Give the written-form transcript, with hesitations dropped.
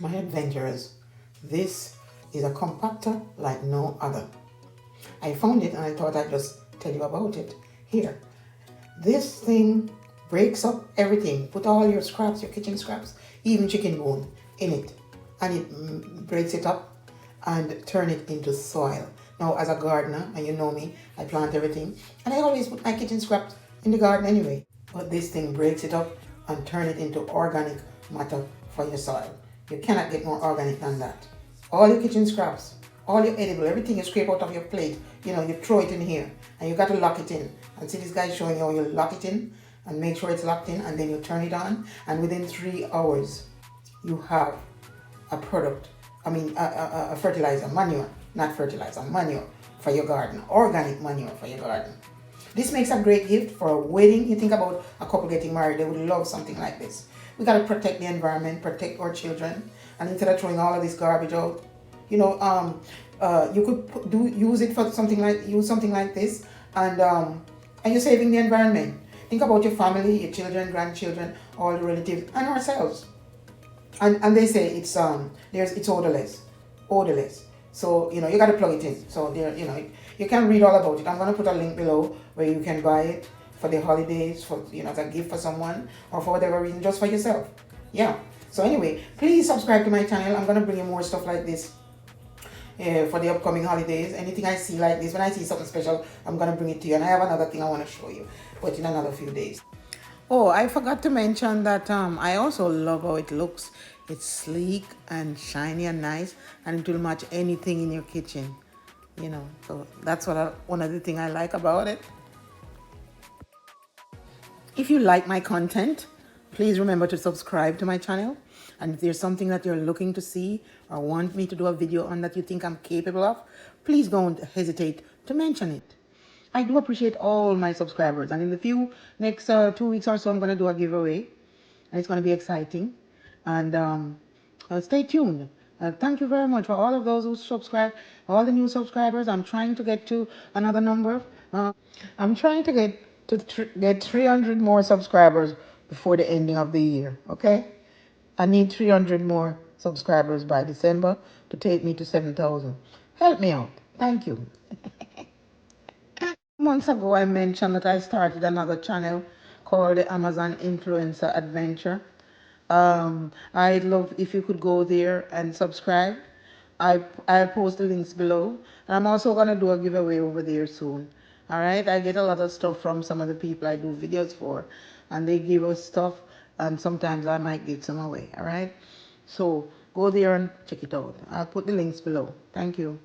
My adventurers, this is a compactor like no other. I found it and I thought I'd just tell you about it. Here, this thing breaks up everything. Put all your scraps, your kitchen scraps, even chicken bone in it, and it breaks it up and turn it into soil. Now, as a gardener, and you know me, I plant everything, and I always put my kitchen scraps in the garden anyway. But this thing breaks it up and turn it into organic matter for your soil. You cannot get more organic than that. All your kitchen scraps, all your edible, everything you scrape out of your plate, you throw it in here, and you got to lock it in. And see this guy showing you how you lock it in and make sure it's locked in, and then you turn it on, and within 3 hours, you have a product, a fertilizer, manure, not fertilizer, manure for your garden, organic manure for your garden. This makes a great gift for a wedding. You think about a couple getting married, they would love something like this. We got to protect the environment, protect our children, and instead of throwing all of this garbage out, you could use it for something like this, and you're saving the environment. Think about your family, your children, grandchildren, all the relatives, and ourselves. And they say it's odorless. So you got to plug it in. So there, you can read all about it. I'm gonna put a link below where you can buy it for the holidays, for as a gift for someone, or for whatever reason, just for yourself. Yeah. So anyway, please subscribe to my channel. I'm gonna bring you more stuff like this for the upcoming holidays. Anything I see like this, when I see something special, I'm gonna bring it to you. And I have another thing I want to show you, but in another few days. Oh, I forgot to mention that I also love how it looks. It's sleek and shiny and nice, and it will match anything in your kitchen. So that's one of the things I like about it. If you like my content, please remember to subscribe to my channel. And if there's something that you're looking to see or want me to do a video on that you think I'm capable of, please don't hesitate to mention it. I do appreciate all my subscribers, and in the next 2 weeks or so, I'm going to do a giveaway, and it's going to be exciting. And stay tuned. Thank you very much for all of those who subscribe, all the new subscribers. I'm trying to get to another number. I'm trying to get 300 more subscribers before the ending of the year. Okay, I need 300 more subscribers by December to take me to 7,000. Help me out. Thank you. Months ago, I mentioned that I started another channel called the Amazon Influencer Adventure. I'd love if you could go there and subscribe. I'll post the links below. And I'm also going to do a giveaway over there soon. All right? I get a lot of stuff from some of the people I do videos for. And they give us stuff. And sometimes I might give some away. All right? So go there and check it out. I'll put the links below. Thank you.